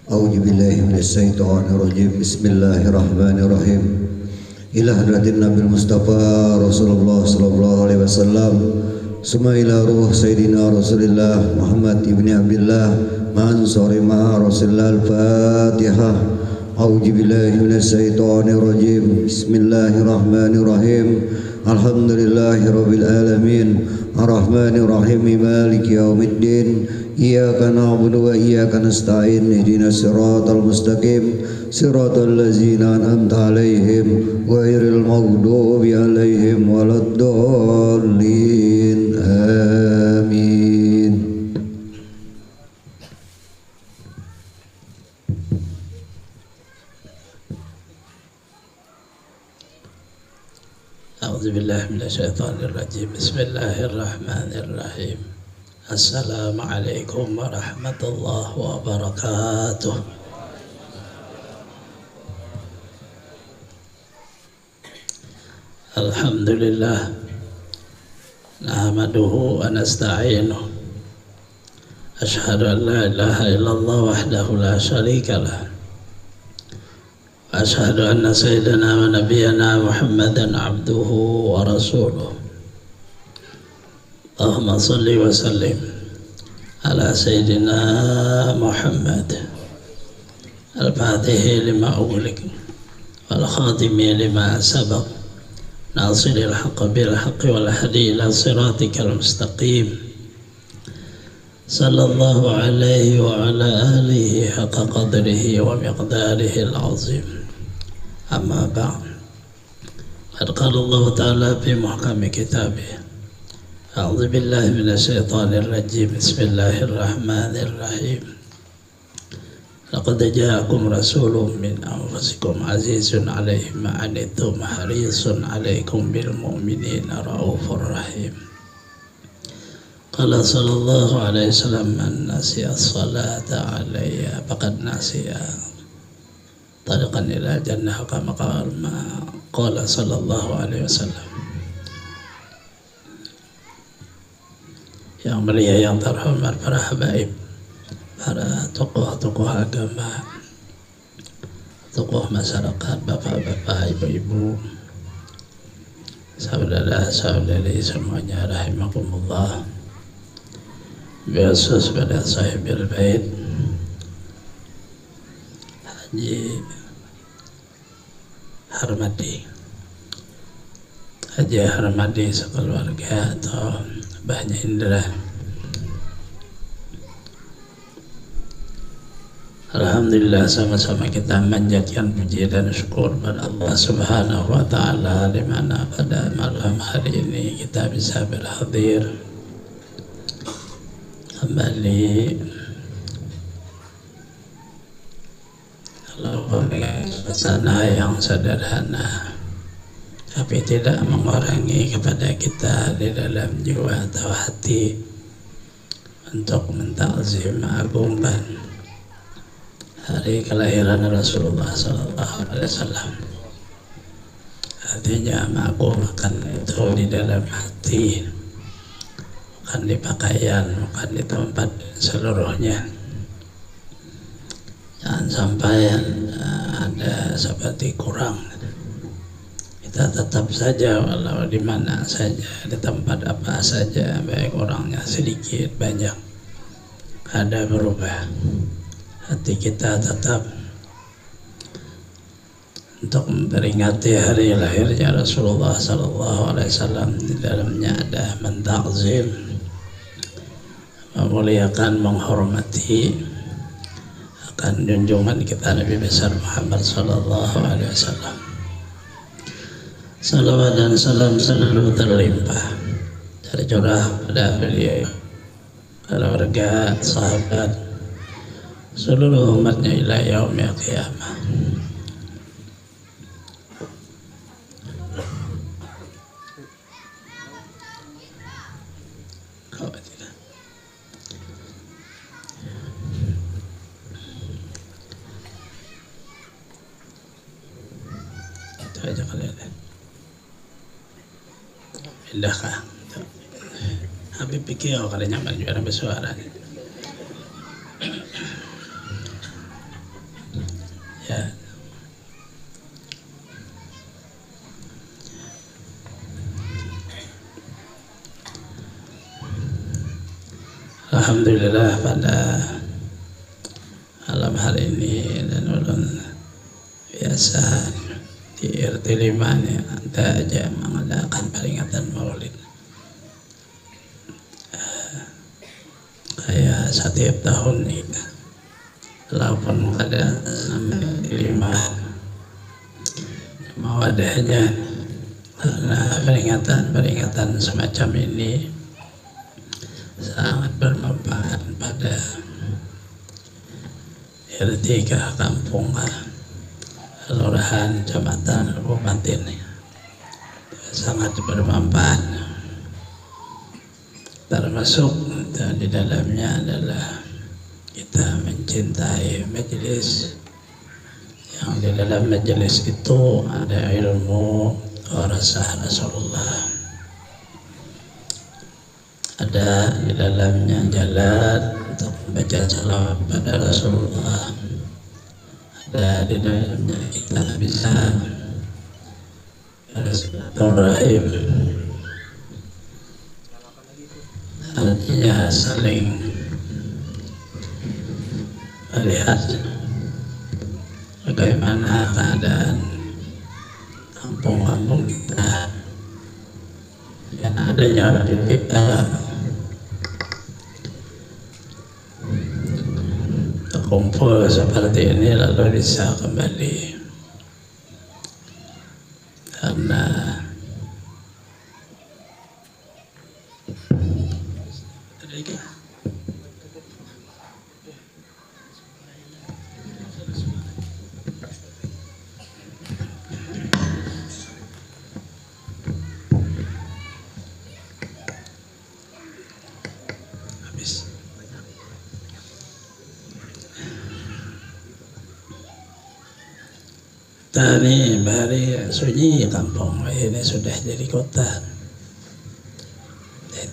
A'udzu billahi minasyaitonir rajim. Bismillahirrahmanirrahim. Ila hadratin Nabil Mustafa Rasulullah sallallahu alaihi wasallam. Suma ila ruh Sayyidina Rasulullah Muhammad ibn Abdullah Mansuri ma Rasulullah Al-Fatihah. A'udzu billahi minasyaitonir rajim. Bismillahirrahmanirrahim. Alhamdulillahi rabbil alamin. Ar-Rahmanir Rahim. Maliki yaumiddin. Iyyaka na'budu wa iyyaka nasta'in. Ihdinas siratal mustaqim. Siratal ladzina an'amta 'alaihim ghairil maghdubi 'alaihim waladdallin. Amin. A'udzu billahi minasyaitonir rajim. Bismillahirrahmanirrahim. Assalamualaikum warahmatullahi wabarakatuh. Alhamdulillah, nahmaduhu wa nasta'inuhu. Ashhadu an la ilaha illallah wahdahu la syarika lah. Wa ashhadu anna sayyidana wa nabiyyana Muhammadan abduhu wa rasuluh. Allahumma salli wa sallim ala sayyidina Muhammad al-fatihi lima ughliq wal khatimi lima sabaq nasiril haqq bil haqqi wal hadi ila siratikal mustaqim sallallahu alaihi wa ala alihi haqqa qadrihi wa miqdarihi al-azim. Amma ba'd. Qad qala Allah ta'ala fi muhkami kitabih. A'udzu billahi minasyaitonir rajim. Bismillahirrahmanirrahim. Laqad ja'akum rasulun min anfusikum azizun 'alaihi ma 'anittum harisun 'alaikum bil mu'minina raufur rahim. Qala sallallahu alaihi wasallam man nasiya as-salata 'alayya faqad nasiya tariqan ila jannah kama qala sallallahu alaihi wasallam. Yang mulia, yang terhormat para habaib, para tokoh-tokoh agama, tokoh masyarakat, bapak-bapak, ibu-ibu, saudara-saudari semuanya rahimakumullah. Biasa pada sahibil bait Haji Harmadi sekeluarga atau Mbahnya Indra. Alhamdulillah, sama-sama kita manjatkan puji dan syukur pada Allah Subhanahu wa ta'ala, di mana pada malam hari ini kita bisa berhadir kembali dengan suasana yang sederhana, tapi tidak mengurangi kepada kita di dalam jiwa atau hati untuk mentakzim, mengagungkan hari kelahiran Rasulullah SAW. Artinya mengagungkan itu di dalam hati, bukan di pakaian, bukan di tempat seluruhnya. Jangan sampai ada seperti kurang. Kita tetap saja, walau di mana saja, di tempat apa saja, baik orangnya sedikit banyak, ada berubah. Hati kita tetap untuk memperingati hari lahirnya Rasulullah SAW. Di dalamnya ada mentakzim, memuliakan, menghormati akan junjungan kita Nabi besar Muhammad SAW. Salawat dan salam selalu terlimpah tercurah pada beliau, keluarga, sahabat, seluruh umatnya ila yaumil qiyamah. Itu aja kalian. Pindahkah? Habib pikir kalau nyaman juara bersuara. alhamdulillah pada malam hari ini dan ulun biasa di RT 5 ini ada aja mengadakan peringatan maulid. Kayak setiap tahun nih, walaupun ada sampai 5 mau ada aja, karena peringatan semacam ini sangat bermanfaat pada RT kampung, kelurahan, kecamatan, kabupaten, sangat bermanfaat. Termasuk di dalamnya adalah kita mencintai majelis, yang di dalam majelis itu ada ilmu warasah Rasulullah, ada di dalamnya jalan untuk membaca salawat pada Rasulullah, ada di dalamnya kita bisa bersilaturahim, artinya saling melihat bagaimana keadaan kampung-kampung kita yang adanya di kita, terkumpul seperti ini lalu bisa kembali, karena tadi bari sunyi kampung ini sudah jadi kota.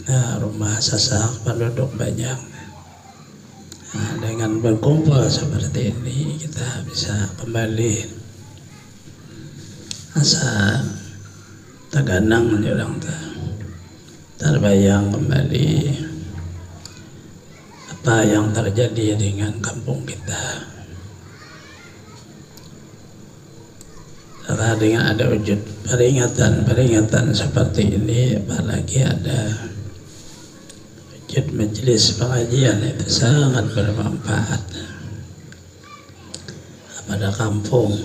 Nah, rumah sasak penduduk banyak. Nah, dengan berkumpul seperti ini kita bisa kembali asa taganang orang terbayang kembali apa yang terjadi dengan kampung kita. Karena dengan ada wujud peringatan seperti ini, apalagi ada wujud majelis pengajian, itu sangat bermanfaat pada kampung.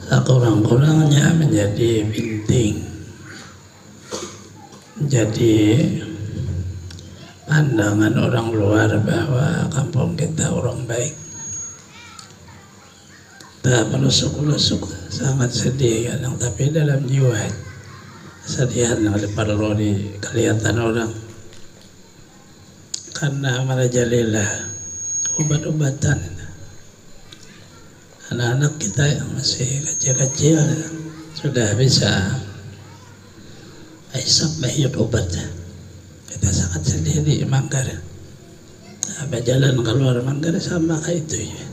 Sekurang-kurangnya menjadi binting, menjadi pandangan orang luar bahwa kampung kita orang baik. Tak menusuk-nusuk, sangat sedih kadang, tapi dalam jiwa kesedihan yang perlu kelihatan orang, karena marajalilah obat-obatan. Anak-anak kita yang masih kecil-kecil sudah bisa hisap mahir obat. Kita sangat sedih di Manggar. Apa jalan keluar Manggar sama kayak itu ya.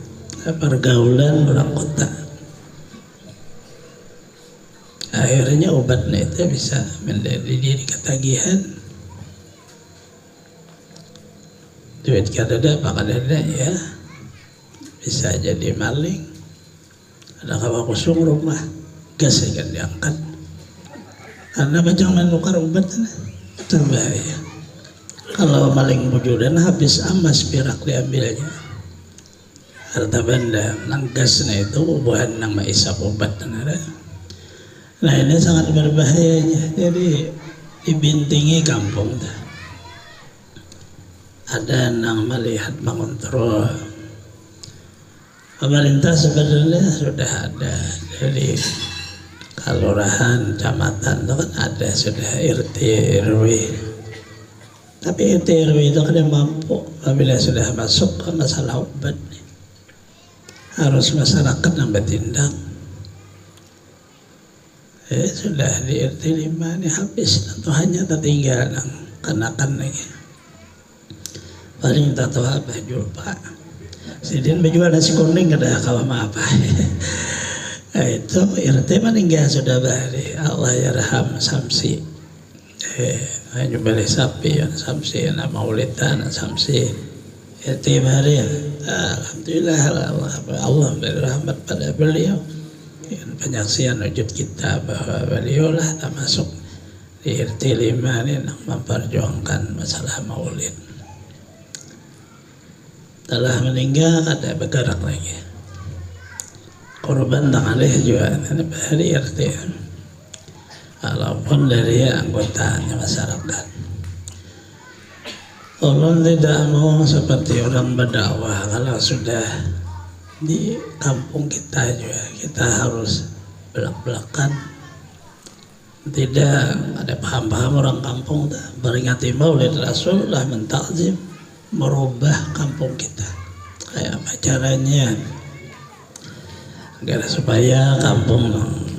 Pergaulan orang kota, akhirnya obatnya itu bisa menjadi diri ketagihan. Duit kadada apa kadada ya, bisa jadi maling. Ada kawa kosong rumah, gas akan diangkat karena bajang menukar obatnya terbahaya. Kalau maling bujudan habis amas pirak diambilnya. Harta benda nanggasnya itu bukan nang maisap obat. Nah ini sangat berbahayanya. Jadi dibintingi kampung. Ada nang melihat mengontrol. Pemerintah sebenarnya sudah ada. Jadi kelurahan, kecamatan itu kan ada sudah RT RW. Tapi RT RW itu kan yang mampu apabila sudah masuk ke masalah obat. Harus masyarakat yang bertindak. Sudah di RT 5 ini habis, atau hanya tertinggal kenakan lagi. Paling tak tahu apa jual pak. Sidin menjual nasi kuning ada kawan apa. Itu RT meninggal sudah bari. Allah yarham Samsi. Ayo beli sapi yang samsi na maulidan samsi tiap hari. Alhamdulillah Allah beri rahmat pada beliau. Penyaksian wujud kita bahwa beliau lah termasuk di RT 5 ini yang memperjuangkan masalah maulid. Telah meninggal ada bergerak lagi. Korban tangalih juga dari RT. Walaupun dari anggotanya masyarakat. Allah tidak mau seperti orang berdakwah. Kalau sudah di kampung kita juga kita harus belak-belakan. Tidak ada paham-paham orang kampung beringati maulid Rasulullah, mentakzim, merubah kampung kita. Kayak apa caranya? Agar supaya kampung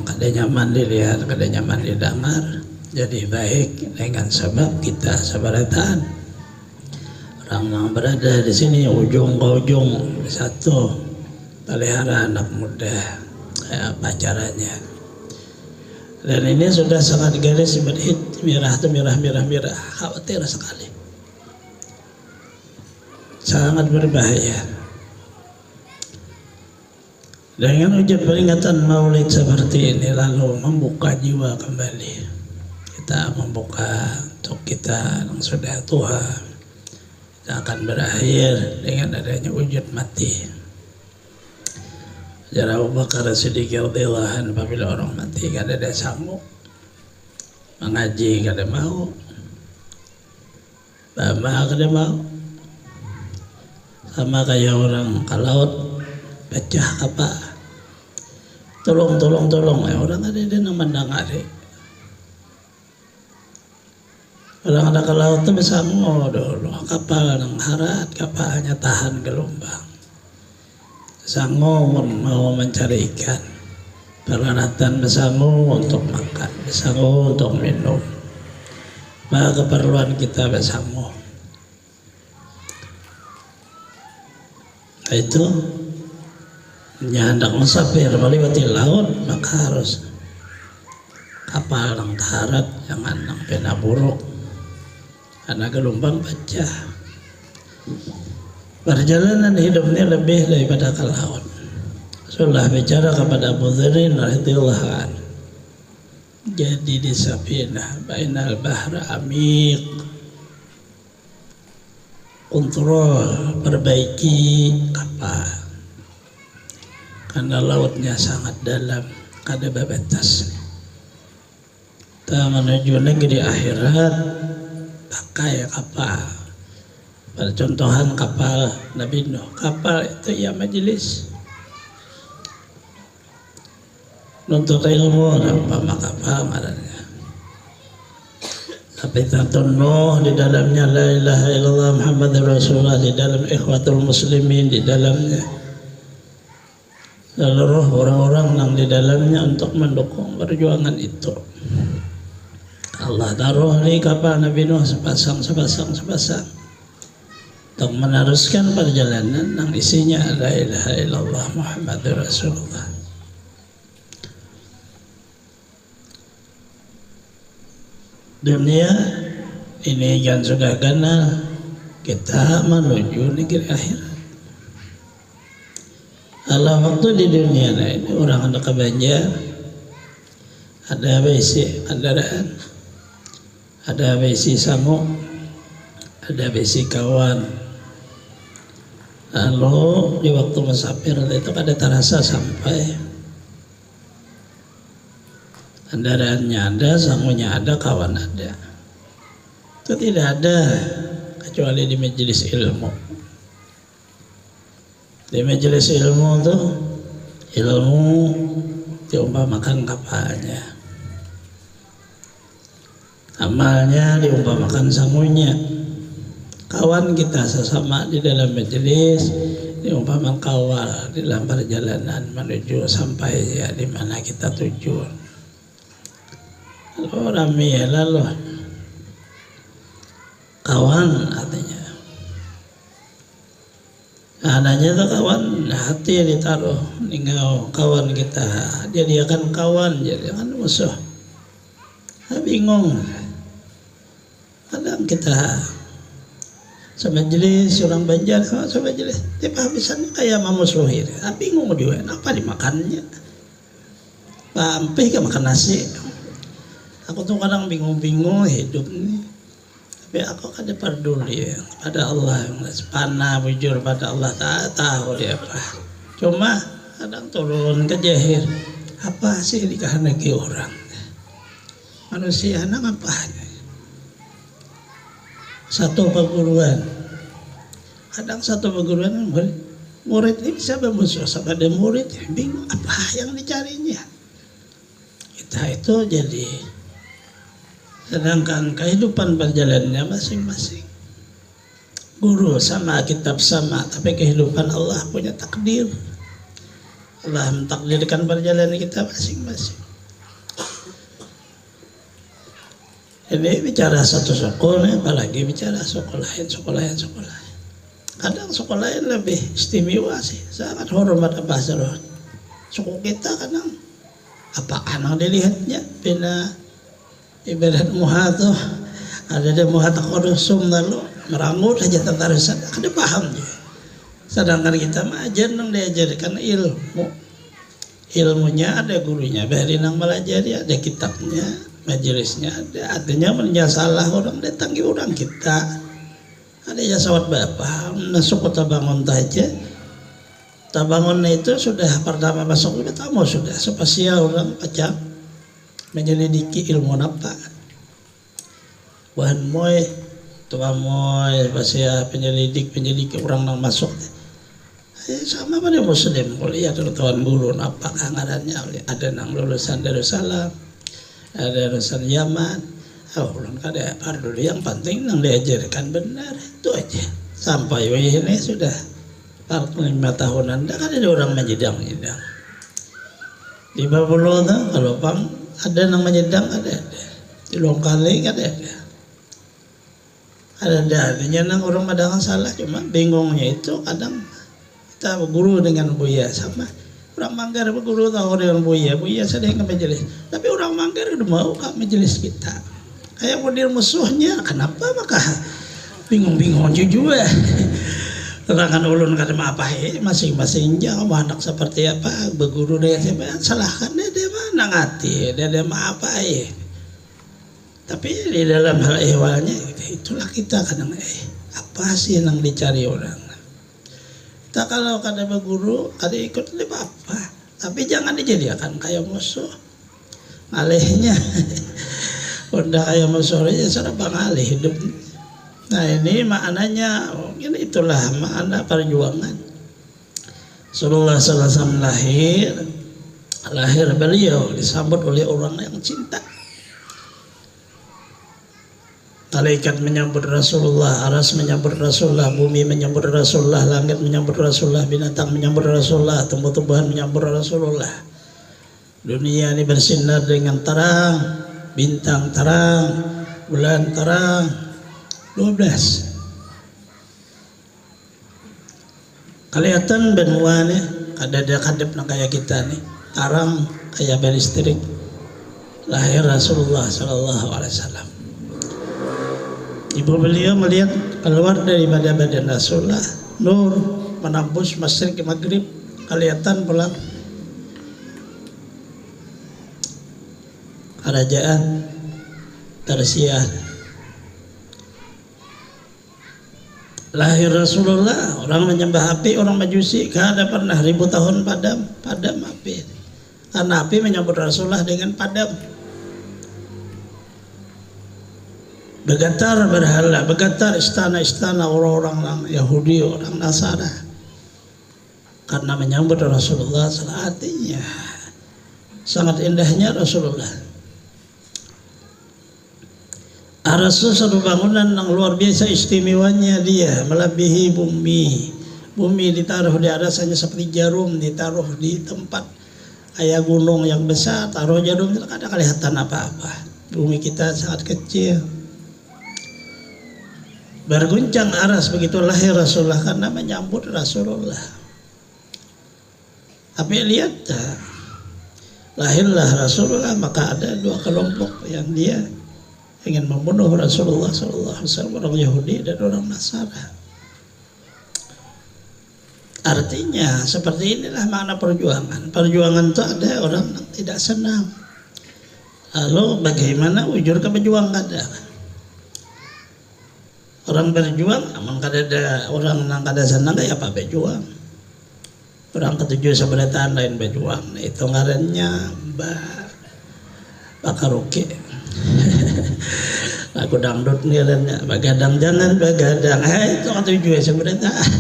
kada nyaman dilihat, kada nyaman didengar, jadi baik dengan sebab kita sabarataan. Orang yang berada di sini ujung ke ujung satu, pelihara anak muda, kayak apa caranya? Dan ini sudah sangat garis berhit, merah, khawatir sekali, sangat berbahaya. Dengan ujian peringatan maulid seperti ini lalu membuka jiwa kembali. Kita membuka untuk kita yang sudah tua. Kita akan berakhir dengan adanya wujud mati. Sejarah Abu Bakar Siddiq radhiyallahu anhu, apabila orang mati kada ada sanggup mengaji, kada mau bama, kada mau, sama kayak orang ke laut pecah kapal, tolong orang ada di namandang hari. Orang ada ke laut itu bisa dulu kapal nang harat, kapalnya tahan gelombang, sangu mau mencari ikan, peralatan besangu untuk makan, besangu untuk minum, maka keperluan kita besangu. Itu hendak musafir melewati laut, maka harus kapal yang darat, jangan yang pena buruk karena gelombang pecah. Perjalanan hidupnya lebih daripada ke laut. Sudah bicara kepada Abu Dzar radhiyallahu anhu, jadi di safinah bainal bahra amiq, kontrol, perbaiki kapal karena lautnya sangat dalam, kada babatas. Kita menuju negeri akhirat pakai kapal. Percontohan kapal Nabi Nuh, kapal itu ya majelis untuk ilmu, apa kapal marahnya. Tapi tentang Nuh di dalamnya la ilaha illallah Muhammadur Rasulullah, di dalam ikhwatul muslimin di dalamnya, seluruh orang-orang yang di dalamnya untuk mendukung perjuangan itu. Allah taruh di kapal Nabi Nuh sepasang untuk meneruskan perjalanan yang isinya la ilaha illallah Muhammadur Rasulullah. Dunia ini kan sudah kenal, kita menuju negeri akhirat. Allah waktu di dunia ini orang ada kebanjar, ada besi kendaraan, ada besi sangu, ada besi kawan. Lalu di waktu musafir itu kada terasa sampai. Kendaraannya ada, sangunya ada, kawan ada. Itu tidak ada kecuali di majelis ilmu. Di majelis ilmu itu ilmu diumpamakan kapalnya, amalnya diumpamakan sangunya. Kawan kita sesama di dalam majelis diumpamakan kawal di dalam perjalanan menuju sampai ya di mana kita tuju. Lalu rami lalu kawan artinya. Adanya itu kawan, hati ditaruh ningau kawan kita, jadi akan kawan, jadi akan musuh. Bingung. Kadang kita semajelis orang Banjar, semajelis tiap habisannya kayak mamusuhin, bingung juga apa dimakannya. Pampih ke makan nasi. Aku tuh kadang bingung hidup ini. Tapi aku kada peduli pada Allah, panah bujur pada Allah, tak tahu dia apa. Cuma kadang turun ke jahir, apa sih dikehendaki orang? Manusia nang apa? Satu perguruan, kadang satu perguruan murid ini bisa bermusuh sama ada murid, bingung apa yang dicarinya. Kita itu jadi, sedangkan kehidupan berjalannya masing-masing. Guru sama, kitab sama, tapi kehidupan Allah punya takdir. Allah mentakdirkan perjalanan kita masing-masing. Ini bicara satu sekolah, apalagi bicara sekolah lain. Kadang sekolah lain lebih istimewa sih, sangat hormat bahasa roh. Suku kita kadang apa yang dilihatnya, bina ibarat muhatuh, ada muhat korusum lalu merangut aja tentarusan, ada paham juga. Sedangkan kita ajar nang diajarkan ilmunya ada gurunya, bari nang melajari ada kitabnya, majelisnya ada, artinya menjadi salah orang datang ke orang kita. Ada ya sawat bapak masuk kota bangun aja. Tabangun itu sudah pertama masuk udah tamu sudah spesial orang pacak menyelidiki ilmu apa. Bahan moy tua moy spesial penyelidik orang nang masuk. Sama pada muslim kuliah tuan guru apa anggarannya ada nang lulusan Darussalam, ada lulusan Yaman. Orang kada dulu yang penting nang diajarkan benar itu aja. Sampai ini sudah 45 tahunan, kan ada orang menyedang. Di Babulu kalau pang ada nang menyedang ada. Di Longkali ada. Artinya nang orang madangan salah, cuma bingungnya itu kadang kita guru dengan buya sama. Orang Manggar berguru tahu dengan buya sedang ke majelis. Tapi orang Manggar udah mau ke majelis kita. Kayak model musuhnya, kenapa maka bingung-bingung juga. Terangkan ulun kata apa masing-masing jangan anak seperti apa berguru dengan siapa salahkan dia mana ngati dia apa tapi di dalam hal ihwalnya itulah kita kadang apa sih yang dicari orang. Kita kalau kada berguru kada ikut lebih apa, tapi jangan dijadikan kayak musuh alehnya. Udah kayak musuh aja serba ngalih hidup. Nah ini maknanya mungkin itulah makna perjuangan. Rasulullah SAW lahir beliau disambut oleh orang yang cinta. Malaikat menyambut Rasulullah, aras menyambut Rasulullah, bumi menyambut Rasulullah, langit menyambut Rasulullah, binatang menyambut Rasulullah, tumbuh-tumbuhan menyambut Rasulullah. Dunia ini bersinar dengan terang, bintang terang, bulan terang. 12 kelihatan benua nih ada kadep nak kayak kita nih tarang kayak berlistrik. Lahir Rasulullah Sallallahu Alaihi Wasallam. Ibu beliau melihat keluar dari badan Rasulullah nur menembus masyriq ke maghrib, kelihatan pulang kerajaan Persia. Lahir Rasulullah, orang menyembah api, orang majusi, kada pernah 1000 tahun padam api. Karena api menyambut Rasulullah dengan padam. Bergetar berhala, bergetar istana-istana orang-orang Yahudi, orang Nasara. Karena menyambut Rasulullah artinya sangat indahnya Rasulullah. Rasul satu bangunan yang luar biasa istimewanya dia melebihi bumi. Bumi ditaruh di atas hanya seperti jarum ditaruh di tempat kayak gunung yang besar, taruh jarum tidak ada kelihatan apa-apa. Bumi kita sangat kecil. Berguncang aras begitu lahir Rasulullah karena menyambut Rasulullah. Tapi lihat lahirlah Rasulullah maka ada dua kelompok yang dia ingin membunuh Rasulullah SAW, orang Yahudi dan orang Nasara. Artinya seperti inilah makna perjuangan. Perjuangan itu ada orang yang tidak senang. Lalu bagaimana wujud keperjuangan ada? Orang berjuang, namun kada orang yang kada senang ya apa berjuang. Orang ketujuh seberataan lain berjuang. Itu ngarannya bakaruki. Lagu dangdut nih ngarannya bagadang jangan bagadang. Itu ketujuh seberataan.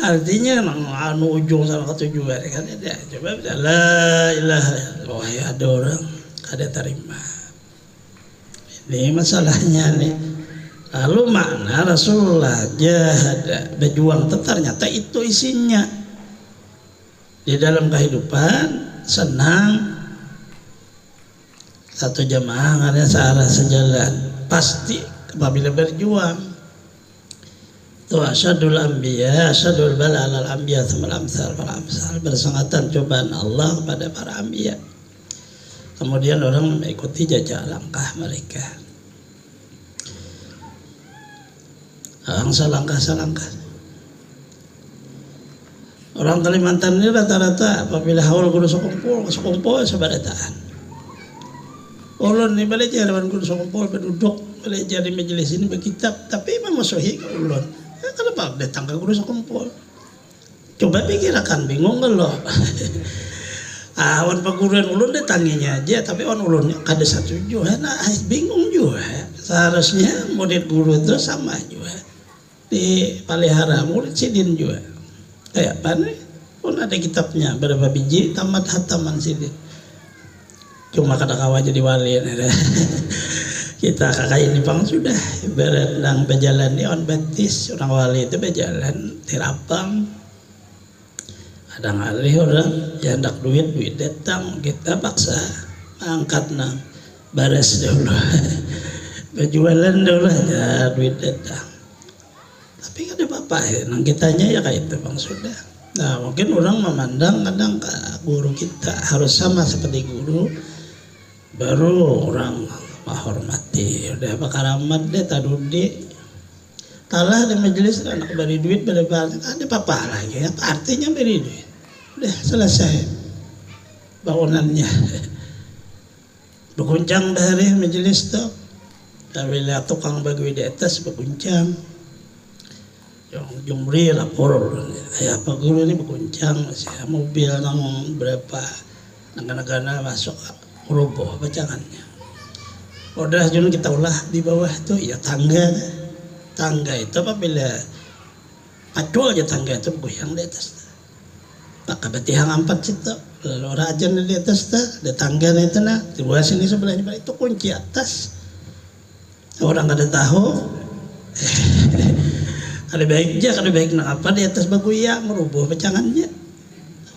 Artinya anu ujung sama ketujuh kan ada. Coba la ilaha illallah, ya ada orang kada terima. Ini masalahnya nih. Lalu makna Rasulullah jahada berjuang ternyata itu isinya di dalam kehidupan senang satu jamaah ada searah sejalan pasti apabila berjuang tu asyadul anbiya asyadul bala alal anbiya thummal amsal fal amsal, bersangatan cobaan Allah kepada para anbiya, kemudian orang mengikuti jejak langkah mereka. Selangkah. Orang Kalimantan ini rata-rata apabila haul kudu sekumpul sebarataan. Ulun ni belajar dengan kudu sekumpul berduduk belajar di majelis ini berkitab, tapi memang musuhi ke ulun. Kenapa datang ke kudu sekumpul? Coba pikirkan, bingung kalau awan perguruan ulun datanginya aja, tapi awan ulunnya kada satu juga. Nah, bingung juga. Seharusnya murid guru itu sama juga. Di Palihara murid sidin juga kayak apa nih pun ada kitabnya berapa biji tamat hataman sidin, cuma kata kawa jadi wali kita kakak ini pang sudah berenang berjalan di on batis, orang wali itu berjalan tirapang ada ngalih orang yang hendak duit datang kita paksa angkat nang bares dulu berjualan dulu ya duit datang. Tapi ada apa ya, nang kitanya ya kayak itu bang sudah. Nah mungkin orang memandang kadang guru kita harus sama seperti guru, baru orang menghormati. Udah apa karamat deh tadudi, kalah di majelis anak beri duit berlebar, ada apa lagi? Apa artinya beri duit? Udah selesai bangunannya. Berguncang dari majelis tuh, tapi lihat tukang bagi di atas berguncang. Yang jumri lapor kayak apa guru ini berguncang masih mobil nang berapa negara masuk roboh bacangannya. Udah jun kita ulah di bawah tuh ya tangga itu apabila pacul aja tangga itu goyang di atas. Maka betihang 4 situ lalu rajan di atas tuh ada tangga itu nah di bawah sini sebelahnya itu kunci atas orang kada tahu. Ada baik nak apa di atas baguya merubuh pecangannya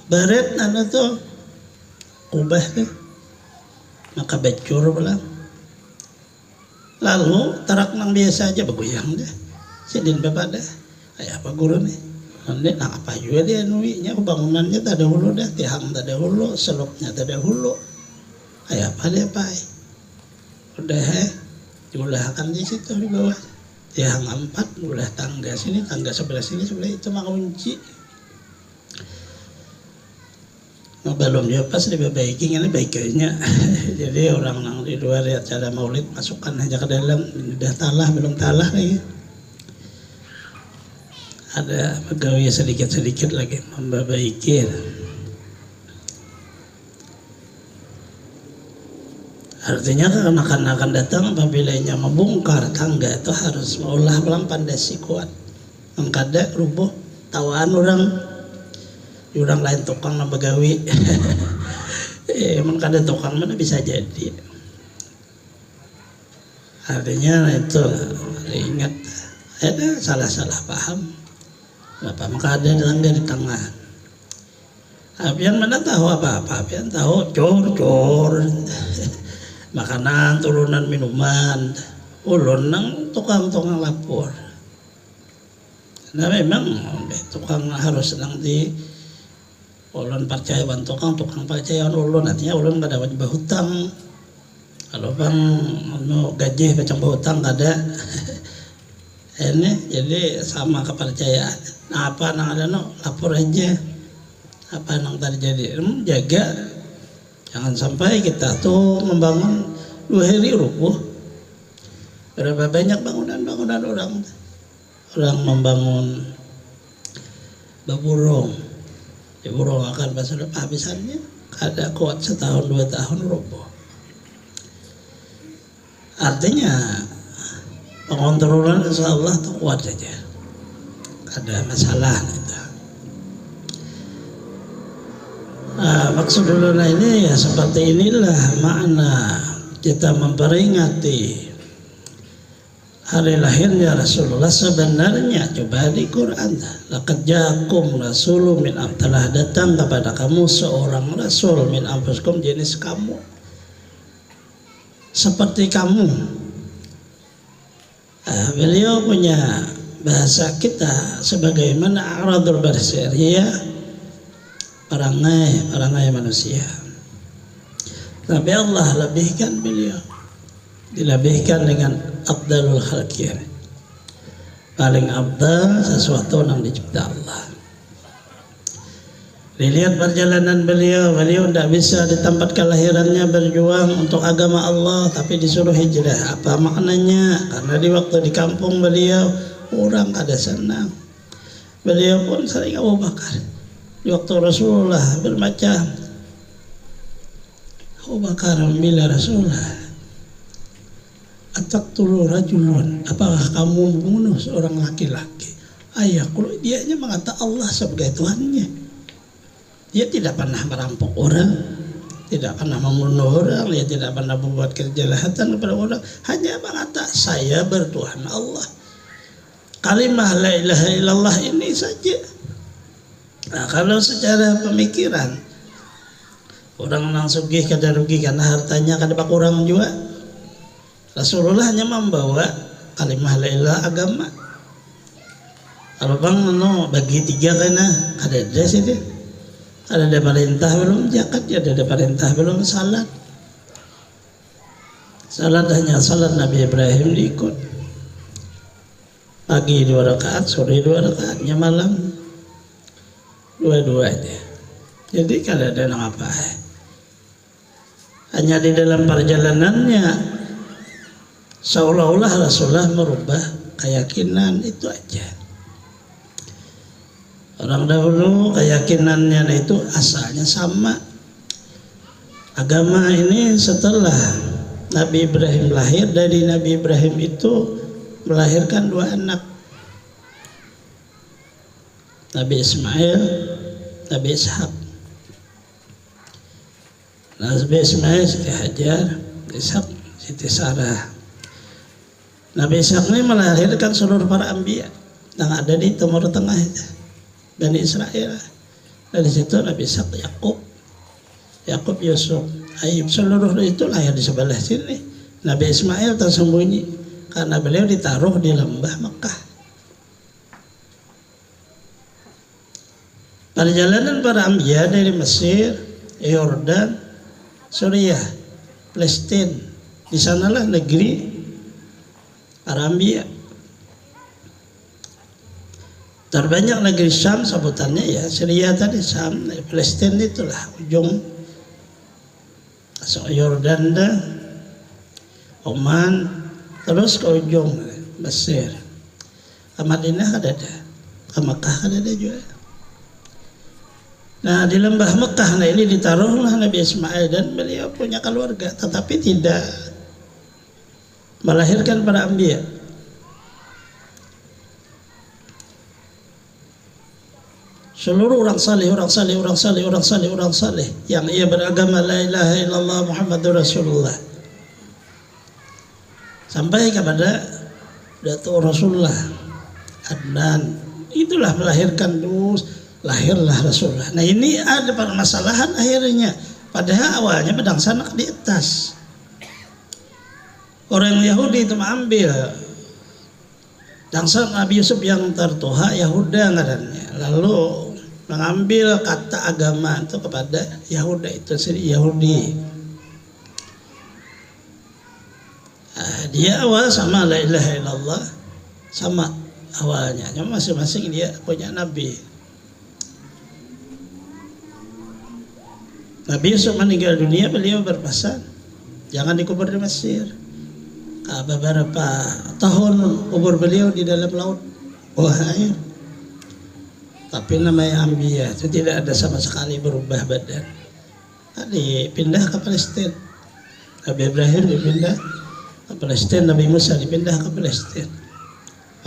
baret anu tuh ubah tuh maka becur pula lalu tarak nang biasa aja baguyang deh sidin bapak dah kayak apa guru nih nanti nak apa juga dia nuinya bangunannya tak ada hulu dah tiang tak ada hulu selopnya tak ada hulu kayak apa dia pai udah diulahkan di situ di bawah tiang 4 ulah tangga sini tangga sebelah sini sebelah itu mah kunci. Nah, belum dia pas diperbaiki ini baiknya. Jadi orang yang di luar ya acara maulid masukkan aja ke dalam udah talah belum talah lagi. Ada pegawai sedikit lagi memperbaiki. Artinya akan datang apabila membongkar tangga itu harus mengolah pelan pandasi kuat. Mengkada rubuh tawaan orang lain tukang na begawi. Mengkada tukang mana bisa jadi. Artinya itu ingat ada salah paham. Kenapa mengkada tangga di tengah. Apian mana tahu apa-apa, apian tahu cor. Makanan, turunan minuman, ulun nang tukang lapor. Nah memang tukang harus nang di ulun percaya tukang percaya ulun artinya ulun kada wajib hutang. Kalau bang gaji macam hutang ada ini jadi sama kepercayaan. Nah, apa nang ada lapor aja apa nang terjadi, jaga jangan sampai kita tuh membangun 2 hari rubuh. Berapa banyak bangunan orang membangun beburung, diburung akan pas sudah habisannya ada kuat setahun 2 tahun rubuh. Artinya pengontrolan insya Allah tuh kuat saja, ada masalah itu. Maksud uluna ini ya seperti inilah makna kita memperingati hari lahirnya Rasulullah. Sebenarnya coba di Quran, laqad ja'akum rasulun min telah datang kepada kamu seorang rasul min anfusikum, jenis kamu, seperti kamu. Beliau punya bahasa kita sebagaimana aradul basyariyah, perangai manusia. Tapi Allah lebihkan beliau, dilebihkan dengan afdalul khalqin, paling afdal sesuatu yang dicipta Allah. Dilihat perjalanan beliau tidak bisa di tempat kelahirannya berjuang untuk agama Allah, tapi disuruh hijrah. Apa maknanya? Karena di waktu di kampung beliau orang kada senang. Beliau pun sering Abu Bakar. Di waktu Rasulullah bermacam, Abu Bakar membela Rasulullah, ataqtulu rajulun, apakah kamu membunuh seorang laki-laki? Ayah, kalau dianya mengatakan Allah sebagai Tuhannya. Dia tidak pernah merampok orang, tidak pernah membunuh orang, dia tidak pernah membuat kejahatan kepada orang, hanya mengatakan saya bertuhan Allah. Kalimah la ilaha illallah ini saja. Nah, kalau secara pemikiran orang langsung kada rugi karena hartanya kada kurang juga. Rasulullah hanya membawa kalimah la ilaha agama. Kalau bang bagi 3 karena ada sih dia. Ada perintah belum zakat, ada perintah belum salat. Salat hanya salat Nabi Ibrahim diikut. Pagi 2 rakaat, sore 2 rakaatnya malam 2-2 aja. Jadi kada ada apa. Hanya di dalam perjalanannya seolah-olah Rasulullah merubah keyakinan itu aja. Orang dahulu keyakinannya itu asalnya sama. Agama ini setelah Nabi Ibrahim lahir, dari Nabi Ibrahim itu melahirkan 2 anak, Nabi Ismail, Nabi Ishak. Nabi Ismail Siti Hajar, Ishak Siti Sarah. Nabi Ishak ini melahirkan seluruh para anbiya yang ada di Timur Tengah itu, Bani Israel. Dari situ Nabi Ishak Yakub, Yusuf, Ayub, seluruh itu lahir di sebelah sini. Nabi Ismail tersembunyi karena beliau ditaruh di lembah Mekah. Perjalanan para anbiya dari Mesir, Yordan, Suriah, Palestina, di sanalah negeri para anbiya. Terbanyak negeri Syam sebutannya ya, Syria tadi Syam, Palestina itulah ujung, masuk Yordan dah, Oman, terus ke ujung Mesir, ke Madinah ada, ke Mekah ada juga. Nah di lembah Mekah ini ditaruhlah Nabi Ismail, dan beliau punya keluarga, tetapi tidak melahirkan para anbiya. Seluruh orang saleh yang ia beragama la ilaha illallah Muhammadur Rasulullah sampai kepada Datuk Rasulullah Adnan, itulah melahirkan terus, lahirlah Rasulullah. Nah ini ada permasalahan akhirnya. Padahal awalnya pedang sanak di atas. Orang Yahudi itu mengambil dangsa Nabi Yusuf yang tertuha, Yahuda ngarannya, lalu mengambil kata agama itu kepada Yahuda itu sendiri, Yahudi. dia awal sama la ilaha illallah, sama awalnya, cuma masing-masing dia punya nabi. Nabi Yusuf meninggal dunia, beliau berpesan jangan dikubur di Mesir. Beberapa tahun kubur beliau di dalam laut bawah air. Tapi namanya Ambiya itu tidak ada sama sekali berubah badan. Dipindah ke Palestina. Nabi Ibrahim dipindah ke Palestina, Nabi Musa dipindah ke Palestina.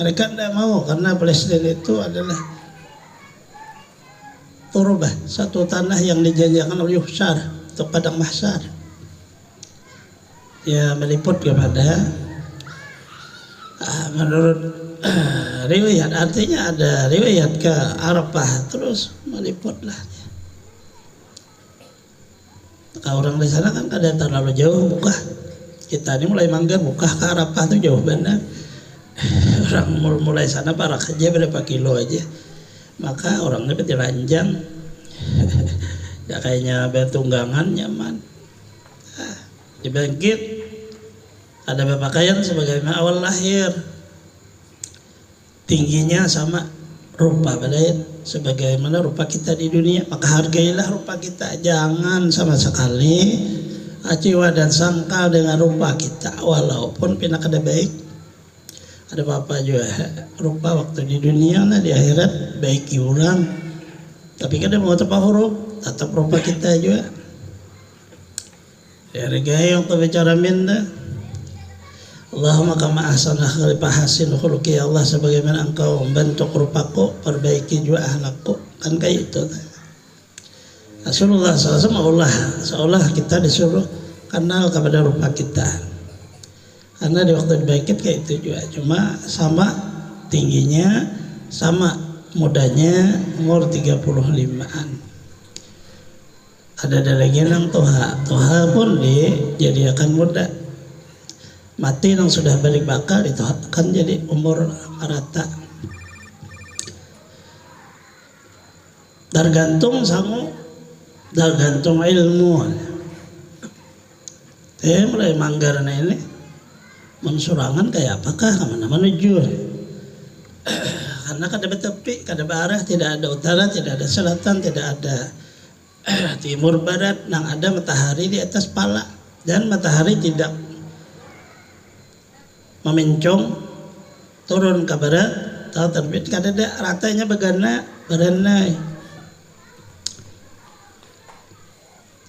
Mereka tidak mau karena Palestina itu adalah Turubah, satu tanah yang dijanjikan oleh Yuhsar untuk padang mahsyar. Ya meliput kepada menurut riwayat, artinya ada riwayat ke Arafah terus meliputlah. Kalau orang di sana kan kadang terlalu jauh buka. Kita ini mulai Manggar buka ke Arafah itu jauh benar. Orang mulai sana parah aja berapa kilo aja. Maka orangnya bertelanjang, ya kayaknya bertunggangan nyaman. Dibangkit, ada berpakaian sebagaimana awal lahir, tingginya sama rupa badan sebagaimana rupa kita di dunia. Maka hargailah rupa kita, jangan sama sekali aciwa dan sangkal dengan rupa kita, walaupun pindah kada baik. Ada apa-apa juga rupa waktu di dunia, nah di akhirat baik orang, tapi kadang mau tepat huruf tetap rupa kita juga. Hargai yang bicara minda. Allahumma kama ahsana khalqa hasin khuluqi, ya Allah sebagaimana engkau membentuk rupaku, perbaiki juga akhlakku, kan kayak itu. Rasulullah SAW seolah kita disuruh kenal kepada rupa kita. Karena di waktu dibangkit kayak itu juga, cuma sama tingginya, sama mudanya, umur 35-an. Ada lagi yang Toha pun dijadikan muda. Mati yang sudah balik bakal itu akan jadi umur rata. Tergantung ilmu. Mulai Manggaran ini mensurangan kayak apakah kemana-mana menuju. Karena kada tepi, kada arah, tidak ada utara, tidak ada selatan, tidak ada timur barat, yang ada matahari di atas pala, dan matahari tidak memencong turun ke barat atau terbit, kada ada ratanya beranai.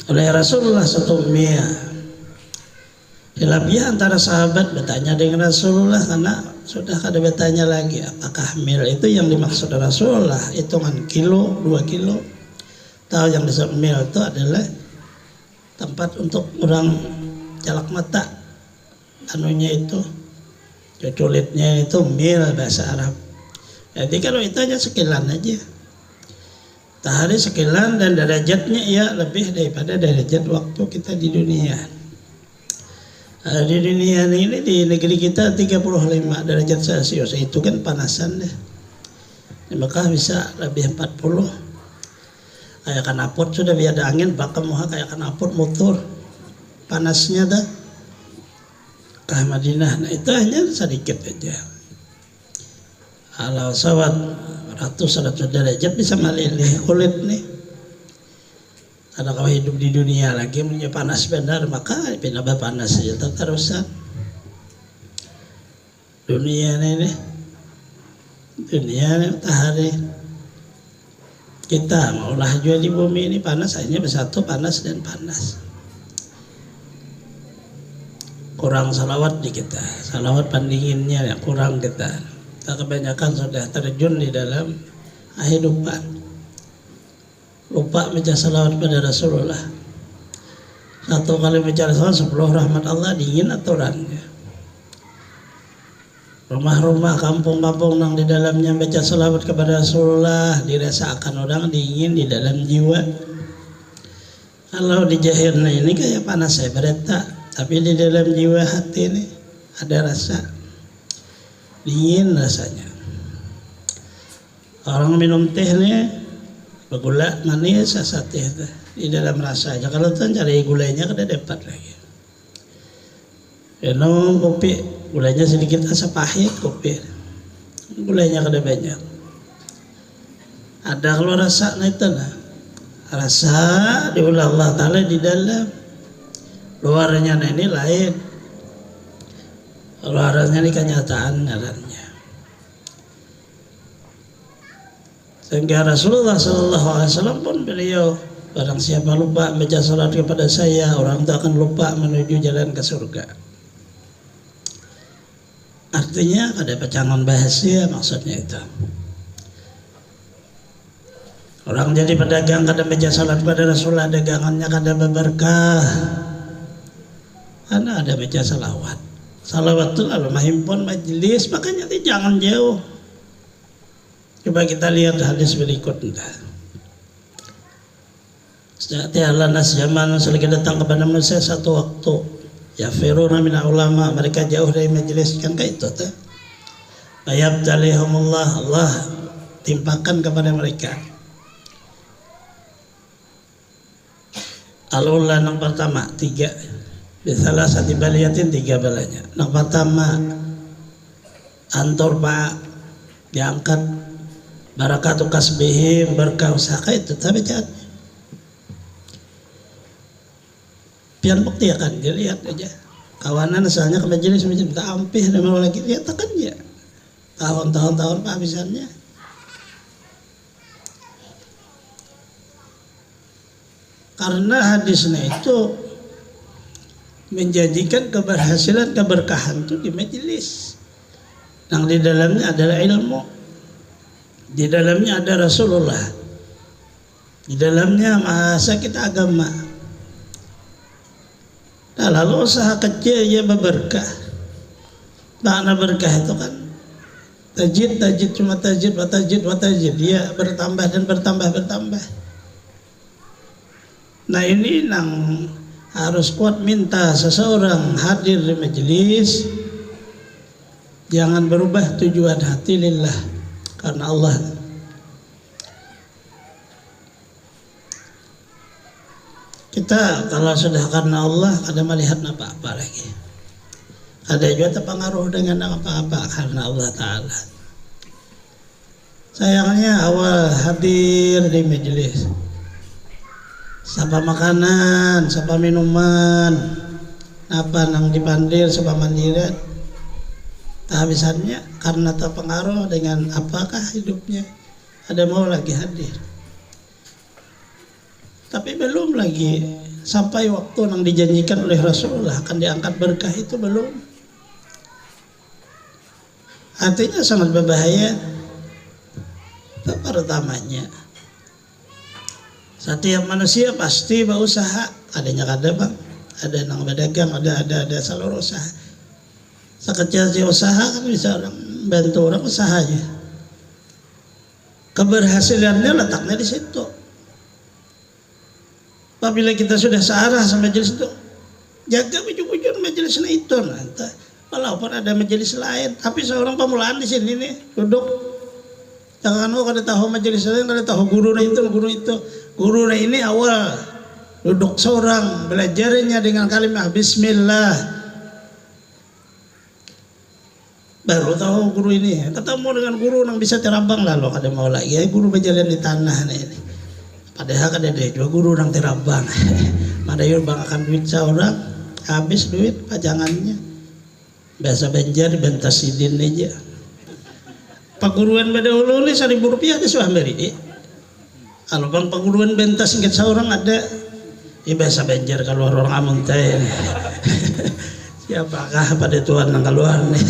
Oleh Rasulullah SAW, hilafiyah antara sahabat bertanya dengan Rasulullah karena sudah kada bertanya lagi apakah mil itu yang dimaksud Rasulullah hitungan kilo, 2 kilo. Tahu yang disebut mil itu adalah tempat untuk orang jalak mata, anunya itu cuculitnya itu mil bahasa Arab. Jadi kalau itu hanya sekilan aja, tahari sekilan, dan derajatnya ya lebih daripada derajat waktu kita di dunia. Di dunia ini, di negeri kita 35 derajat Celcius, itu kan panasan deh. Di Mekah bisa lebih 40. Kayak kanapot sudah biar ada angin, bakal muha kayak kanapot motor. Panasnya dah. Ke Madinah, nah itu hanya sedikit aja. Kalau sawat ratus derajat bisa meleleh kulit nih. Karena kalau hidup di dunia lagi punya panas benar, maka pindah panas saja terusan. Dunia ini matahari. Kita maulah juga di bumi ini panas, hanya bersatu panas dan panas. Kurang salawat di kita, salawat pendinginnya yang kurang kita. Kita kebanyakan sudah terjun di dalam kehidupan. Lupa baca salawat pada Rasulullah. Satu kali baca salawat 10 rahmat Allah dingin aturannya. Rumah-rumah, kampung-kampung yang di dalamnya baca salawat kepada Rasulullah dirasakan orang dingin di dalam jiwa. Kalau di jahirnya ini kayak panas saya berita, tapi di dalam jiwa hati ini ada rasa dingin rasanya. Orang minum teh nih bergula manis asatih di dalam rasa aja. Kalau tuh cari gulanya kada dapat lagi. minum kopi gulanya sedikit asa pahit kopi, gulanya kada banyak. Ada kalau rasa itu nah, rasa diulah Allah Ta'ala di dalam, luarnya ini lain, luarnya ini kenyataan ngarannya. Sehingga Rasulullah SAW pun beliau, barang siapa lupa baca salat kepada saya, orang itu akan lupa menuju jalan ke surga. Artinya ada pecangan bahasa maksudnya itu. Orang jadi pedagang kada baca salat pada Rasulullah, dagangannya kada berberkah. Karena ada baca salawat. Salawat itu lalu menghimpun majelis, makanya jangan jauh. Coba kita lihat hadis berikutnya. Sejak tiada nas zaman selagi datang kepada manusia satu waktu, ya firuna min ulama, mereka jauh dari majelis, kan kayak itu tuh. Ayabtalihumullah, Allah timpakan kepada mereka. Al-ula yang pertama 3, bisalah satu baliatin 3 balanya. Yang pertama antor pak diangkat. Barakatu kasbihim, berkah usaha itu tapi jangan. Pian bukti ya kan, dia lihat aja. Kawanan asalnya ke majelis tak ampih dan mau lagi lihat kan ya. Tahun-tahun penghabisannya. Karena hadisnya itu menjanjikan keberhasilan, keberkahan itu di majelis. Yang di dalamnya adalah ilmu. Di dalamnya ada Rasulullah, di dalamnya masa kita agama. Nah, lalu usaha kecil ya berberkah. Makna berkah itu kan tajid cuma tajid dia bertambah dan bertambah. Nah ini yang harus kuat minta seseorang hadir di majelis, jangan berubah tujuan hati lillah. Karena Allah. Kita kalau sudah karena Allah ada melihat apa-apa lagi. Ada juga terpengaruh dengan apa-apa karena Allah Ta'ala. Sayangnya awal hadir di majelis, sapa makanan, sapa minuman, apa nang dipandir, sapa mandiran, habisannya karena terpengaruh dengan apakah hidupnya, ada mau lagi hadir tapi belum lagi sampai waktu yang dijanjikan oleh Rasulullah akan diangkat berkah itu belum. Artinya sangat berbahaya. Pertamanya setiap manusia pasti berusaha, adanya kada bang, ada nang berdagang, ada seluruh usaha. Sekecil usaha kan bisa orang bantu orang usahanya. Keberhasilannya letaknya di situ. Apabila kita sudah searah sama majelis itu, jaga bujur-bujur majelis itu nanti. Walaupun ada majelis lain, tapi seorang pemulaan di sini nih duduk. Jangan kada tahu majelis lain, kada tahu guru itu. Guru ini awal duduk seorang belajarnya dengan kalimat Bismillah. Baru tahu guru ini, ketemu dengan guru yang bisa terabang lalu kada mau lagi guru berjalan di tanah ini. Padahal kada ada juga guru yang terabang. Madayo bang akan duit seorang, habis duit pajangannya. Biasa banjar bentas sidin aja. Paguruan pada dahulu ni Rp1.000 ada suah beri. Kalau bang paguruan bentas singkat seorang ada, biasa banjar kalau orang amun teh. Siapakah pada tuan yang keluar nih?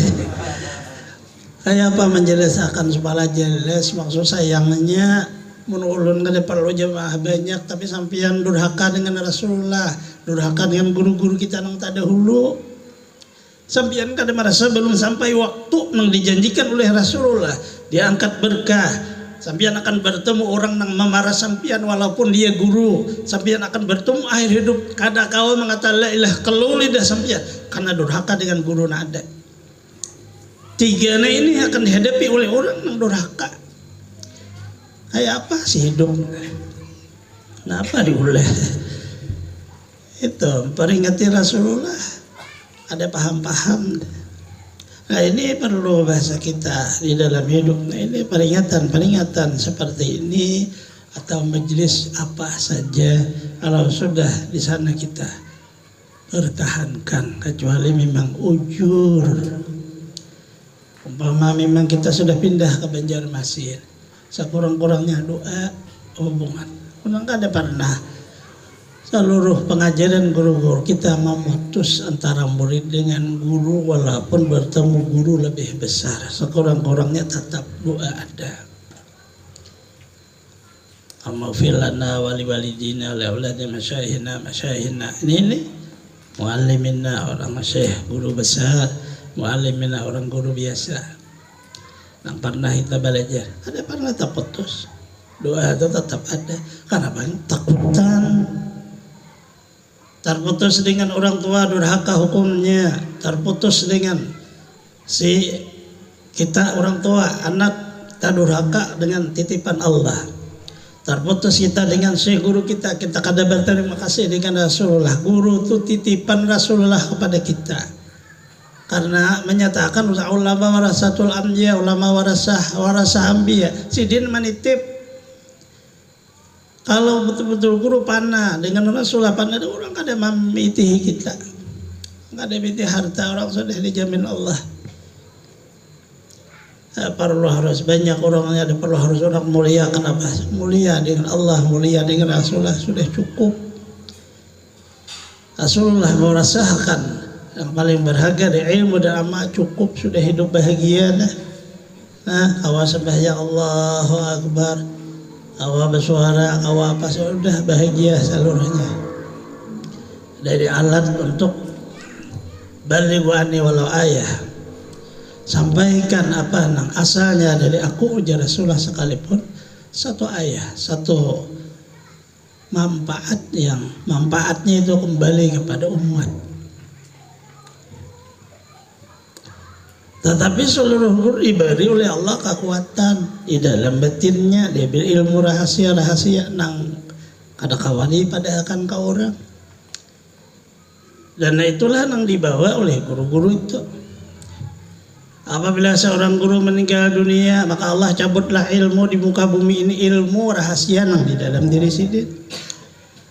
Kayak apa menjelaskan supaya jelas maksud sayangnya menulun kada perlu jamaah banyak tapi sampian durhaka dengan Rasulullah, durhaka dengan guru-guru kita yang tak dahulu. Sampian kada merasa belum sampai waktu yang dijanjikan oleh Rasulullah diangkat berkah. Sampian akan bertemu orang yang memarah sampian walaupun dia guru. Sampian akan bertemu akhir hidup kada kau mengatakan la ilah keluh lidah sampian karena durhaka dengan guru nada. Tiga ini akan dihadapi oleh orang yang durhaka. Kayak apa sih hidup? Kenapa diulah? Itu peringati Rasulullah. ada paham-paham. Nah ini perlu bahasa kita di dalam hidup. Nah ini peringatan seperti ini atau majelis apa saja, kalau sudah di sana kita pertahankan, kecuali memang ujur. Umpama memang kita sudah pindah ke Banjarmasin, sekurang-kurangnya doa hubungan. Nggak ada pernah seluruh pengajaran guru-guru kita memutus antara murid dengan guru, walaupun bertemu guru lebih besar, sekurang-kurangnya tetap doa ada. Maghfir lana wa liwalidina wa liauladina masyayihina. Ini muallimina, orang masyayikh, guru besar, muallimina, orang guru biasa yang pernah kita belajar. Ada pernah terputus, doa itu tetap ada. Karena banyak takutan, terputus dengan orang tua durhaka hukumnya, terputus dengan si kita orang tua anak kita durhaka dengan titipan Allah, terputus kita dengan si guru kita kada berterima kasih dengan Rasulullah. Guru itu titipan Rasulullah kepada kita, karena menyatakan ulama warasatul anbiya, ulama warasah anbiya. Sidin menitip. Kalau betul-betul guru panah dengan Rasulullah panah, orang kada memitihi kita, kada memitihi harta orang sudah dijamin Allah. Perlu harus banyak orangnya, ada perlu harus orang mulia. Kenapa? Mulia dengan Allah, mulia dengan Rasulullah sudah cukup. Rasulullah merasakan yang paling berharga di ilmu dan amal, cukup sudah hidup bahagia dah. Nah, awas sembahyang Allahu Akbar, awal bersuara, awal apa, sudah bahagia seluruhnya. Dari alat untuk balighu anni walau ayah, sampaikan apa nang asalnya dari aku ujar Rasulullah, sekalipun satu ayah, satu manfaat yang manfaatnya itu kembali kepada umat. Tetapi seluruh guru diberi oleh Allah kekuatan di dalam batinnya, diberi ilmu rahasia nang kada kawani pada akan ke orang. Dan itulah yang dibawa oleh guru-guru itu. Apabila seorang guru meninggal dunia, maka Allah cabutlah ilmu di muka bumi ini, ilmu rahasia nang di dalam diri sendiri.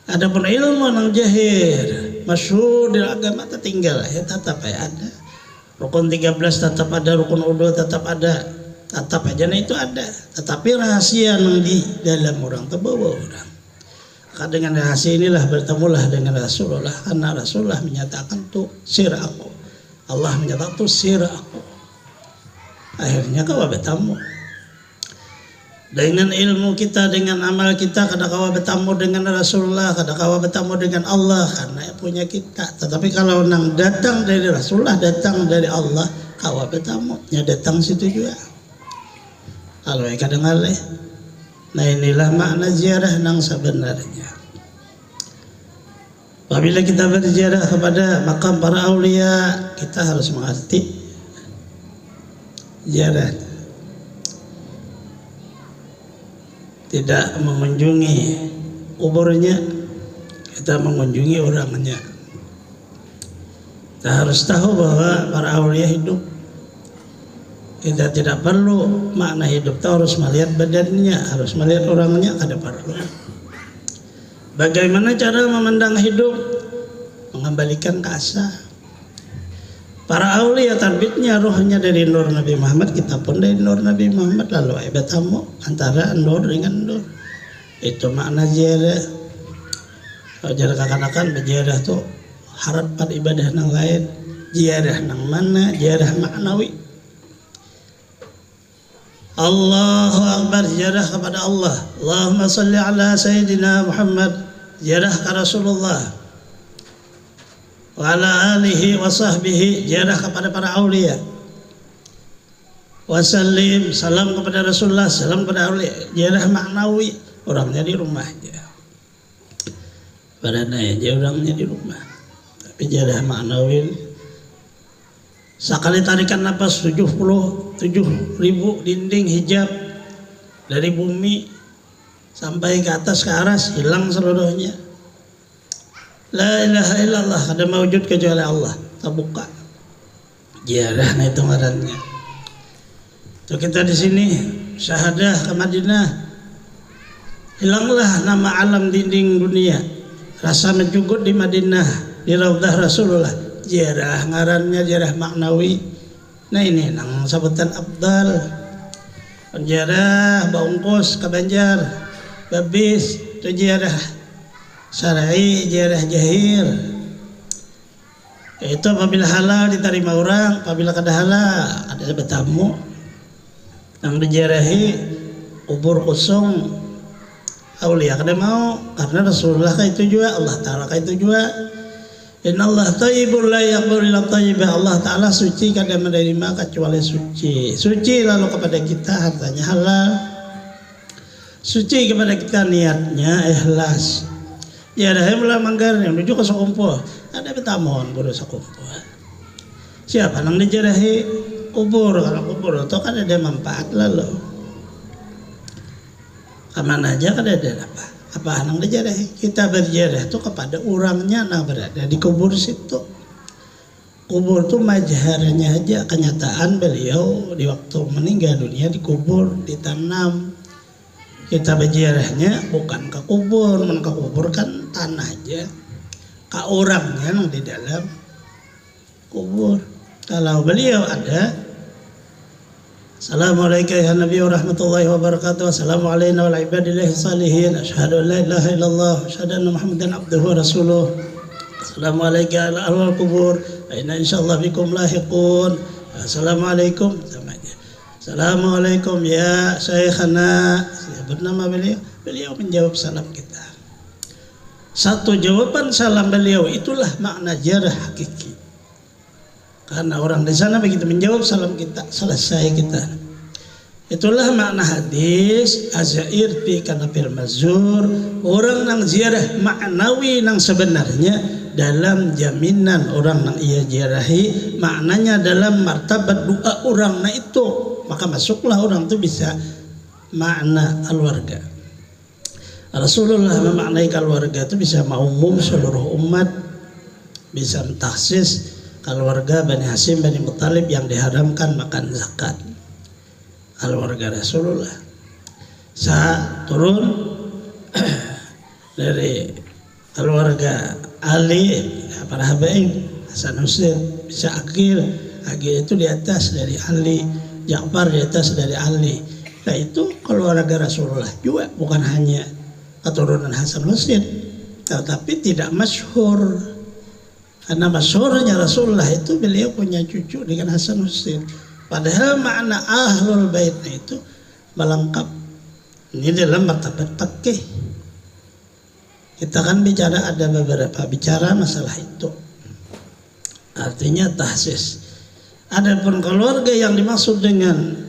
Adapun ilmu nang jahir, masyhur di agama tertinggal, ya tetap ada. Rukun 13 tetap ada, rukun udhu tetap ada, tetap aja nah itu ada. Tetapi rahasia yang di dalam orang terbawa orang. Maka dengan rahasia inilah bertemulah dengan Rasulullah, karena Rasulullah menyatakan tuh sir aku, Allah menyatakan tuh sir aku. Akhirnya kau bertemu dengan ilmu kita, dengan amal kita, kada kau bertemu dengan Rasulullah, kada kau bertemu dengan Allah, karena punya kita. Tetapi kalau nang datang dari Rasulullah, datang dari Allah, kau bertemu, ya datang situ juga. Kalau kadang alih. Nah inilah makna ziarah nang sebenarnya. Apabila kita berziarah kepada makam para aulia, kita harus mengerti ziarah. Tidak mengunjungi kuburnya, kita mengunjungi orangnya. Kita harus tahu bahwa para aulia hidup. Kita tidak perlu makna hidup, kita harus melihat badannya, harus melihat orangnya, kada perlu. Bagaimana cara memandang hidup? Mengembalikan ke asal. Para aulia terbitnya rohnya dari nur Nabi Muhammad, kita pun dari nur Nabi Muhammad, lalu bertemu antara nur dengan nur. Itu makna ziarah. Kalau ziarah kekanakan berziarah tuh harapan ibadah nang lain. Ziarah nang mana? Ziarah maknawi. Allahu Akbar, ziarah kepada Allah. Allahumma salli ala Sayyidina Muhammad, ziarah ke Rasulullah. Wa ala alihi wa sahbihi, ziarah kepada para aulia. Wasallim, salam kepada Rasulullah, salam kepada aulia. Ziarah maknawi, orangnya di rumah aja. Padahal aja orangnya di rumah. Tapi ziarah maknawi, sekali tarikan nafas 77.000 dinding hijab dari bumi sampai ke atas ke aras hilang seluruhnya. La ilaha illallah, kada mawujud kecuali Allah. Terbuka. Ziarah nah itu ngarannya. So kita di sini syahadah ke Madinah. Hilanglah nama alam dinding dunia. Rasa mencugut di Madinah, di Raudhah Rasulullah. Ziarah ngarannya ziarah maknawi. Nah ini nang sabutan Abdal. Ziarah Baungkus ke Banjar, Babis, itu ziarah syar'i, ziarah jahir. Itu apabila halal diterima orang, apabila kada halal ada bertamu. Yang diziarahi kubur kosong, aulia kada mau karena Rasulullah kayak itu juga, Allah Ta'ala kayak itu juga. Innallaha thayyibun la yaqbalu illa thayyiban. Allah Ta'ala suci, kada menerima kecuali suci. Suci lalu kepada kita hartanya halal. Suci kepada kita niatnya ikhlas. Ya dah mula manggar yang menuju ke sakumpul. Ada betamon guru sakumpul. Siapa nang dijarahi kubur, kalau kubur itu kan ada manfaat lalu. Kemana aja kan ada apa nang dijarahi. Kita berjarah itu kepada orangnya nang berada di kubur situ. Kubur itu majharnya aja, kenyataan beliau di waktu meninggal dunia dikubur, ditanam. Kita berjarahnya bukan ke kubur, ke kubur kan tanah aja. Ke orangnya nang di dalam kubur. Kalau beliau ada, Assalamualaikum ya Nabi warahmatullahi wabarakatuh. Assalamualaikum wa ibadillahi salihin. Asyhadu an la ilaha illallah wa asyhadu anna Muhammadan abduhu wa rasuluh. Assalamualaikum ala ahwal kubur. Inna insyaallah bikum lahiqun. Assalamualaikum sama aja. Assalamualaikum ya Syekhana. Bernama beliau menjawab salam kita. Satu jawaban salam beliau itulah makna ziarah hakiki. Karena orang di sana begitu menjawab salam kita, selesai kita. Itulah makna hadis azair fi kanafil mazur. Orang nang ziarah maknawi nang sebenarnya dalam jaminan orang nang ia ziarahi, maknanya dalam martabat doa orang nah itu, maka masuklah orang itu bisa makna keluarga. Rasulullah memaknai keluarga itu bisa mengumum seluruh umat, bisa mentaksis keluarga Bani Hashim, Bani Muttalib yang diharamkan makan zakat. Keluarga Rasulullah. Saya turun dari keluarga Ali, para habaib, Hasan Husain, bisa Aqil itu di atas dari Ali, Ja'far di atas dari Ali. Nah itu keluarga Rasulullah juga, bukan hanya keturunan Hasan Husain, tetapi tidak masyhur. Karena masyhurnya Rasulullah itu beliau punya cucu dengan Hasan Husain. Padahal makna ahlul bait itu melengkap. Ini dalam martabat fikih. Kita kan bicara ada beberapa bicara masalah itu. Artinya tahsis. Adapun keluarga yang dimaksud dengan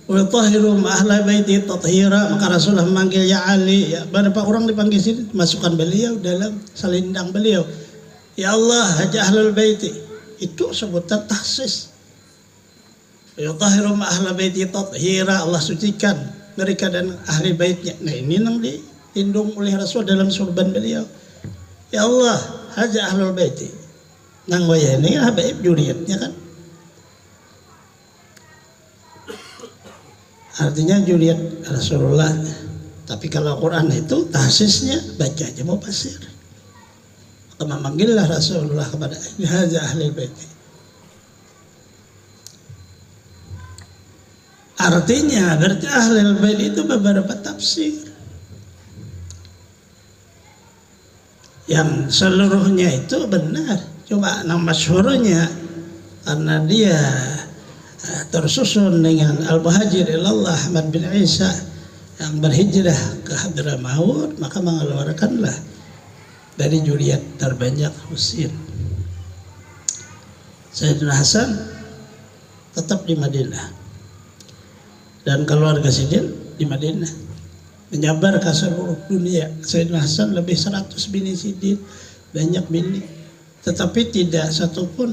wa tahirum ahla baiti tathira, maka Rasulullah memanggil ya Ali, ya beberapa orang dipanggil sini, masukkan beliau dalam selindang beliau. Ya Allah, haja ahlul baiti. Itu sebutan tahsis. Yutahhirum ahla baiti tathira, Allah sucikan mereka dan ahli baitnya. Nah ini yang dilindung oleh Rasul dalam surban beliau. Ya Allah, haja ahlul baiti. Nang waya ini habaib juriyatnya kan. Artinya juriyat Rasulullah. Tapi kalau Quran itu tahsisnya baca aja mau pasir. Memanggillah Rasulullah kepada haja ahli baiti. Artinya berarti ahli bait itu beberapa tafsir yang seluruhnya itu benar. Cuma nama masyhurnya karena dia tersusun dengan Al-Muhajir ilallah Ahmad bin Isa yang berhijrah ke Hadramaut, maka mengeluarkanlah dari juriyat terbanyak Husain. Sayyidina Hasan tetap di Madinah dan keluarga Sidin di Madinah, menyebar ke seluruh dunia. Sayyidina Hasan lebih 100 bini Sidin, banyak bini, tetapi tidak satupun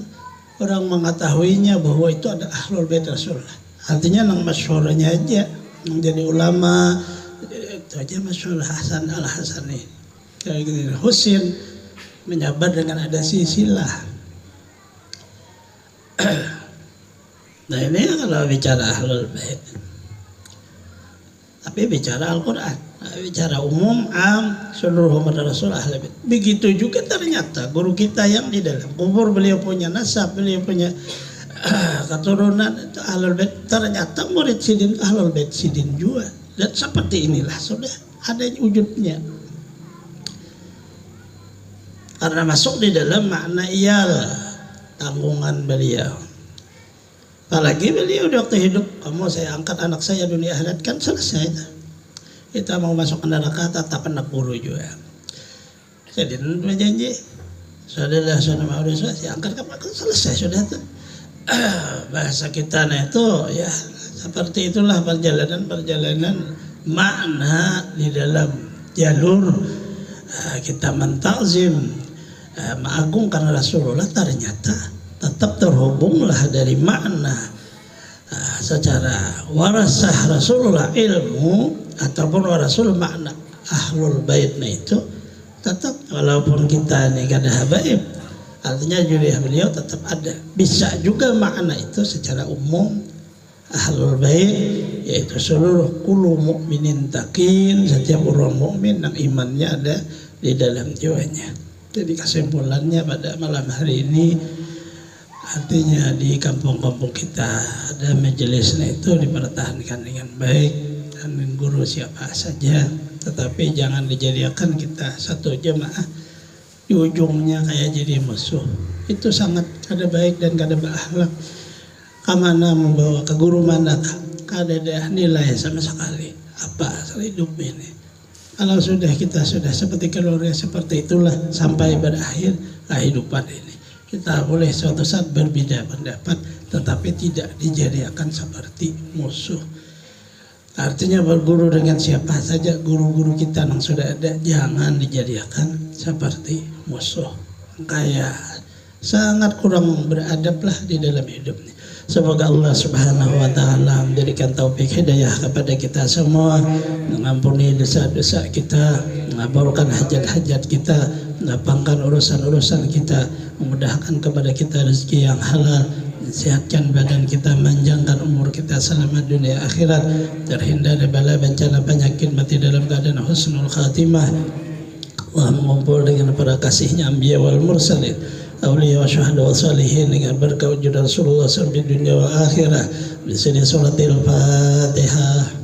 orang mengetahuinya bahwa itu ada ahlul bait Rasulullah. Artinya nang masyhurnya aja, yang jadi ulama itu aja masyhur Hasan al-Hasani. Kayak gini, Husain menyabar dengan ada silsilah. Nah ini kalau bicara ahlul bait, tapi bicara Al-Quran, bicara umum, seluruh umat Rasul ahlul bait. Begitu juga ternyata guru kita yang di dalam kubur, beliau punya nasab, beliau punya keturunan itu ahlul bait. Ternyata murid sidin ahlul bait sidin juga. Dan seperti inilah sudah ada wujudnya. Karena masuk di dalam makna ialah tanggungan beliau. Apalagi beliau di waktu hidup, kamu saya angkat anak saya dunia akhirat, kan selesai. Kita mau masuk ke neraka tetap anak guru juga. Jadi berjanji, saudara saya angkat kamu, selesai sudah. Bahasa kita itu ya seperti itulah perjalanan makna di dalam jalur kita mentazim mengagungkan Rasulullah, ternyata tetap terhubunglah dari makna secara warasah Rasulullah ilmu ataupun warasul makna ahlul baitnya itu tetap, walaupun kita ini kada habaib, artinya juriah beliau tetap ada. Bisa juga makna itu secara umum ahlul bait yaitu seluruh kullu mukminin taqin, setiap orang mukmin yang imannya ada di dalam jiwanya. Jadi kesimpulannya pada malam hari ini, artinya di kampung-kampung kita ada majelisnya itu dipertahankan dengan baik dan guru siapa saja, tetapi jangan dijadikan kita satu jemaah di ujungnya kayak jadi musuh. Itu sangat kada baik dan kada berakhlak. Kamana membawa ke guru mana kada ada nilai sama sekali apa asal hidup ini. Kalau sudah kita sudah seperti keluarga seperti itulah sampai berakhir kehidupan ini. Kita boleh suatu saat berbeda pendapat, tetapi tidak dijadikan seperti musuh. Artinya berguru dengan siapa saja, guru-guru kita yang sudah ada jangan dijadikan seperti musuh. Kayak sangat kurang beradablah di dalam hidupnya. Semoga Allah Subhanahu wa taala memberikan taufik hidayah kepada kita semua, mengampuni dosa-dosa kita, mengabulkan hajat-hajat kita, melapangkan urusan-urusan kita, memudahkan kepada kita rezeki yang halal, sehatkan badan kita, manjangkan umur kita selamat dunia akhirat, terhindar dari bala bencana penyakit, mati dalam keadaan husnul khatimah. Allah mengumpul dengan para kasihnya anbiya wal mursalin, awliya wa syuhada wa salihin, dengan berkah wujud Rasulullah sampai dunia wa akhirah. Di sini suratil Fatihah.